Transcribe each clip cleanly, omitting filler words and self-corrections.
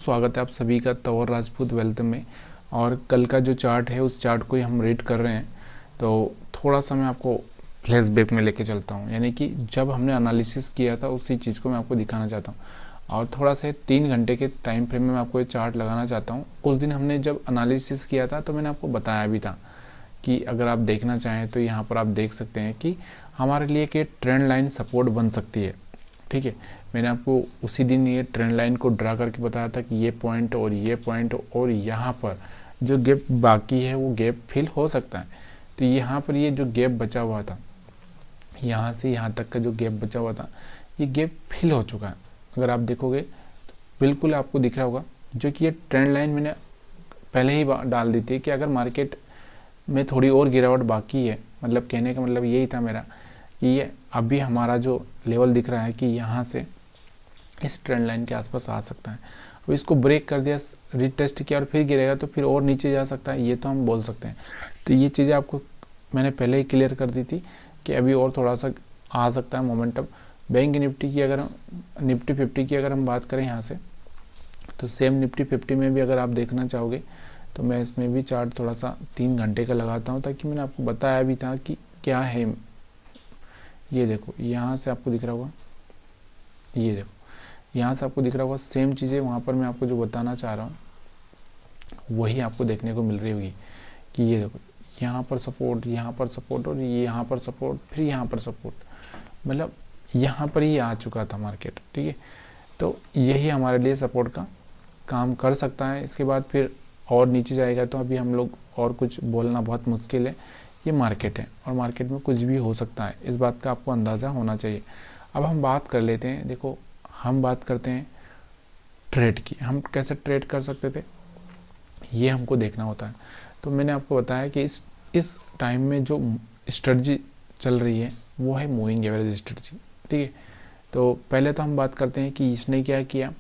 स्वागत है आप सभी का तंवर राजपूत वेल्थ में। और कल का जो चार्ट है उस चार्ट को ही हम रीड कर रहे हैं। तो थोड़ा सा मैं आपको फ्लैशबैक में लेके चलता हूँ, यानी कि जब हमने एनालिसिस किया था उसी चीज़ को मैं आपको दिखाना चाहता हूँ। और थोड़ा सा 3 घंटे के टाइम फ्रेम में मैं आपको ये चार्ट लगाना चाहता हूँ। उस दिन हमने जब एनालिसिस किया था तो मैंने आपको बताया भी था कि अगर आप देखना चाहें तो यहाँ पर आप देख सकते हैं कि हमारे लिए कि ट्रेंड लाइन सपोर्ट बन सकती है। ठीक है, मैंने आपको उसी दिन ये ट्रेंड लाइन को ड्रा करके बताया था कि ये पॉइंट और यहाँ पर जो गैप बाकी है वो गैप फिल हो सकता है। तो यहाँ पर ये जो गैप बचा हुआ था, यहाँ से यहाँ तक का जो गैप बचा हुआ था, ये गैप फिल हो चुका है। अगर आप देखोगे तो बिल्कुल आपको दिख रहा होगा, जो कि ये ट्रेंड लाइन मैंने पहले ही डाल दी थी कि अगर मार्केट में थोड़ी और गिरावट बाकी है, मतलब कहने का मतलब यही था मेरा कि ये अभी हमारा जो लेवल दिख रहा है कि यहाँ से इस ट्रेंड लाइन के आसपास आ सकता है। अब इसको ब्रेक कर दिया, रीटेस्ट किया और फिर गिरेगा तो फिर और नीचे जा सकता है, ये तो हम बोल सकते हैं। तो ये चीज़ें आपको मैंने पहले ही क्लियर कर दी थी कि अभी और थोड़ा सा आ सकता है मोमेंटम। बैंक निफ्टी की अगर निफ्टी 50 की अगर हम बात करें यहाँ से, तो सेम निफ्टी 50 में भी अगर आप देखना चाहोगे तो मैं इसमें भी चार्ट थोड़ा सा 3 घंटे का लगाता हूँ, ताकि मैंने आपको बताया भी था कि क्या है। ये देखो यहाँ से आपको दिख रहा होगा, ये देखो यहाँ से आपको दिख रहा होगा, सेम चीज़ें वहाँ पर मैं आपको जो बताना चाह रहा हूँ वही आपको देखने को मिल रही होगी कि ये देखो यहाँ पर सपोर्ट, यहाँ पर सपोर्ट और यहाँ पर सपोर्ट, फिर यहाँ पर सपोर्ट, मतलब यहाँ पर ही आ चुका था मार्केट। ठीक है, तो यही हमारे लिए सपोर्ट का काम कर सकता है। इसके बाद फिर और नीचे जाएगा तो अभी हम लोग और कुछ बोलना बहुत मुश्किल है। ये मार्केट है और मार्केट में कुछ भी हो सकता है, इस बात का आपको अंदाज़ा होना चाहिए। अब हम बात कर लेते हैं, देखो हम बात करते हैं ट्रेड की। हम कैसे ट्रेड कर सकते थे ये हमको देखना होता है। तो मैंने आपको बताया कि इस टाइम में जो स्ट्रेटजी चल रही है वो है मूविंग एवरेज स्ट्रेटजी। ठीक है, तो पहले तो हम बात करते हैं कि इसने क्या किया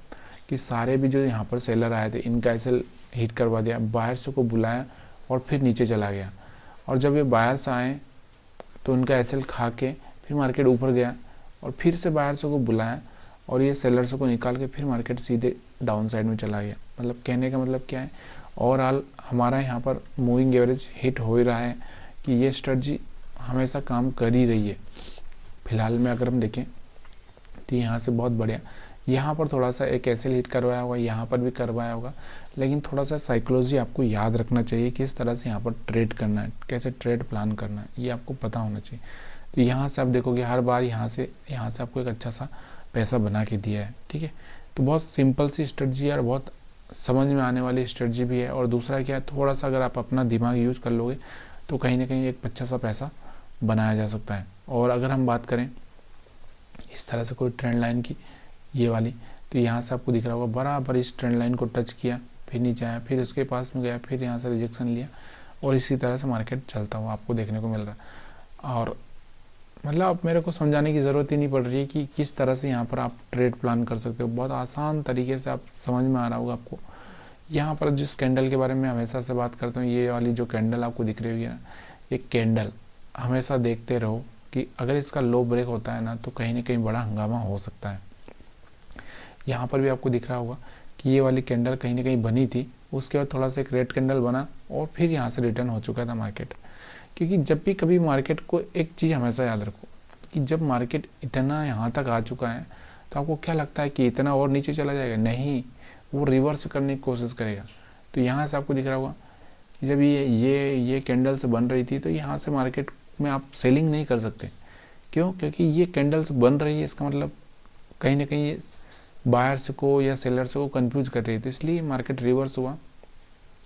कि सारे भी जो यहाँ पर सेलर आए थे इनका ऐसे हिट करवा दिया, बायर्स को बुलाया और फिर नीचे चला गया। और जब ये बायर्स आए तो उनका एसएल खा के फिर मार्केट ऊपर गया और फिर से बायर्स को बुलाया और ये सेलर्स को निकाल के फिर मार्केट सीधे डाउन साइड में चला गया। मतलब कहने का मतलब क्या है, ओवरऑल हमारा यहाँ पर मूविंग एवरेज हिट हो ही रहा है कि ये स्ट्रेटजी हमेशा काम कर ही रही है। फिलहाल में अगर हम देखें तो यहाँ से बहुत बढ़िया, यहाँ पर थोड़ा सा एक एसएल हिट करवाया होगा, यहाँ पर भी करवाया होगा, लेकिन थोड़ा सा साइकोलॉजी आपको याद रखना चाहिए किस तरह से यहाँ पर ट्रेड करना है, कैसे ट्रेड प्लान करना है, ये आपको पता होना चाहिए। तो यहाँ से आप देखोगे हर बार यहाँ से आपको एक अच्छा सा पैसा बना के दिया है। ठीक है, तो बहुत सिंपल सी स्ट्रेटजी है और बहुत समझ में आने वाली स्ट्रेटजी भी है। और दूसरा क्या है, थोड़ा सा अगर आप अपना दिमाग यूज कर लोगे तो कहीं ना कहीं एक अच्छा सा पैसा बनाया जा सकता है। और अगर हम बात करें इस तरह से कोई ट्रेंड लाइन की, ये वाली, तो यहाँ से आपको दिख रहा होगा बराबर इस ट्रेंड लाइन को टच किया, फिर नीचे आया, फिर उसके पास में गया, फिर यहाँ से रिजेक्शन लिया और इसी तरह से मार्केट चलता हुआ आपको देखने को मिल रहा है। और मतलब अब मेरे को समझाने की ज़रूरत ही नहीं पड़ रही है कि किस तरह से यहाँ पर आप ट्रेड प्लान कर सकते हो, बहुत आसान तरीके से आप समझ में आ रहा होगा आपको। यहाँ पर जिस कैंडल के बारे में हमेशा से बात करता हूँ, ये वाली जो कैंडल आपको दिख रही है, ये कैंडल हमेशा देखते रहो कि अगर इसका लो ब्रेक होता है ना तो कहीं ना कहीं बड़ा हंगामा हो सकता है। यहाँ पर भी आपको दिख रहा होगा कि ये वाली कैंडल कहीं ना कहीं बनी थी, उसके बाद थोड़ा सा एक रेड कैंडल बना और फिर यहाँ से रिटर्न हो चुका था मार्केट। क्योंकि जब भी कभी मार्केट को एक चीज़ हमेशा याद रखो कि जब मार्केट इतना यहाँ तक आ चुका है तो आपको क्या लगता है कि इतना और नीचे चला जाएगा? नहीं, वो रिवर्स करने की कोशिश करेगा। तो यहाँ से आपको दिख रहा होगा कि जब ये कैंडल्स बन रही थी तो यहाँ से मार्केट में आप सेलिंग नहीं कर सकते। क्यों? क्योंकि ये कैंडल्स बन रही है, इसका मतलब कहीं ना कहीं बायर्स को या सेलर्स को कंफ्यूज कर रही है, तो इसलिए मार्केट रिवर्स हुआ।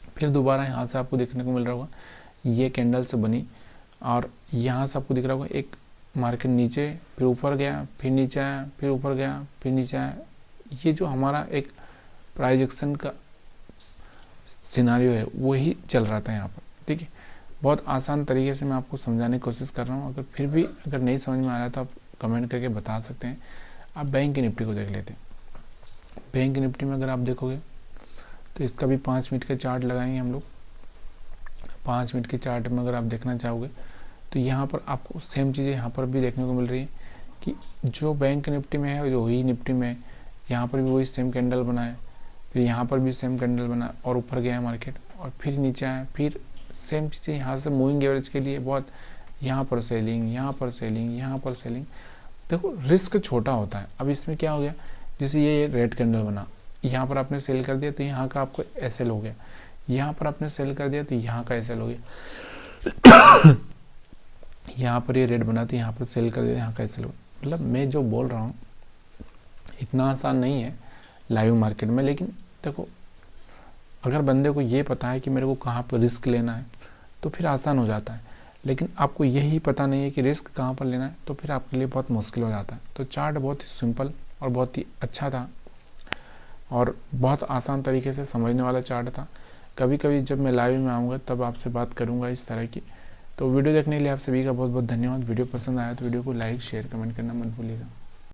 फिर दोबारा यहाँ से आपको देखने को मिल रहा होगा ये कैंडल से बनी और यहाँ से आपको दिख रहा होगा एक मार्केट नीचे फिर ऊपर गया, फिर नीचे आया, फिर ऊपर गया, फिर नीचे आया। ये जो हमारा एक प्राइस एक्शन का सिनारियो है वही चल रहा था यहाँ पर। ठीक है, बहुत आसान तरीके से मैं आपको समझाने की कोशिश कर रहा हूँ। अगर फिर भी अगर नहीं समझ में आ रहा है तो आप कमेंट करके बता सकते हैं। आप बैंक की निफ्टी को देख लेते हैं। बैंक की निफ्टी में अगर आप देखोगे तो इसका भी 5 मिनट का चार्ट लगाएंगे हम लोग। 5 मिनट के चार्ट में अगर आप देखना चाहोगे तो यहाँ पर आपको सेम चीज़ें यहाँ पर भी देखने को मिल रही है कि जो बैंक निफ्टी में है जो ही निफ्टी में यहाँ पर भी वही सेम कैंडल बना है। फिर यहाँ पर भी सेम कैंडल बना और ऊपर गया मार्केट और फिर नीचे आया, फिर सेम चीज़ें यहाँ से मूविंग एवरेज के लिए बहुत, यहाँ पर सेलिंग, यहाँ पर सेलिंग, यहाँ पर सेलिंग। देखो रिस्क छोटा होता है। अब इसमें क्या हो गया, जैसे ये रेड कैंडल बना, यहाँ पर आपने सेल कर दिया तो यहाँ का आपको एसएल हो गया, यहाँ पर आपने सेल कर दिया तो यहाँ का एसएल हो गया। यहाँ पर ये रेड बना तो यहाँ पर सेल कर दिया, यहाँ का एसएल हो गया। मतलब मैं जो बोल रहा हूँ इतना आसान नहीं है लाइव मार्केट में, लेकिन देखो अगर बंदे को ये पता है कि मेरे को कहाँ पर रिस्क लेना है तो फिर आसान हो जाता है। लेकिन आपको यही पता नहीं है कि रिस्क कहाँ पर लेना है तो फिर आपके लिए बहुत मुश्किल हो जाता है। तो चार्ट बहुत ही सिंपल और बहुत ही अच्छा था और बहुत आसान तरीके से समझने वाला चार्ट था। कभी कभी जब मैं लाइव में आऊँगा तब आपसे बात करूँगा इस तरह की। तो वीडियो देखने के लिए आप सभी का बहुत बहुत धन्यवाद। वीडियो पसंद आया तो वीडियो को लाइक शेयर कमेंट करना मत भूलिएगा।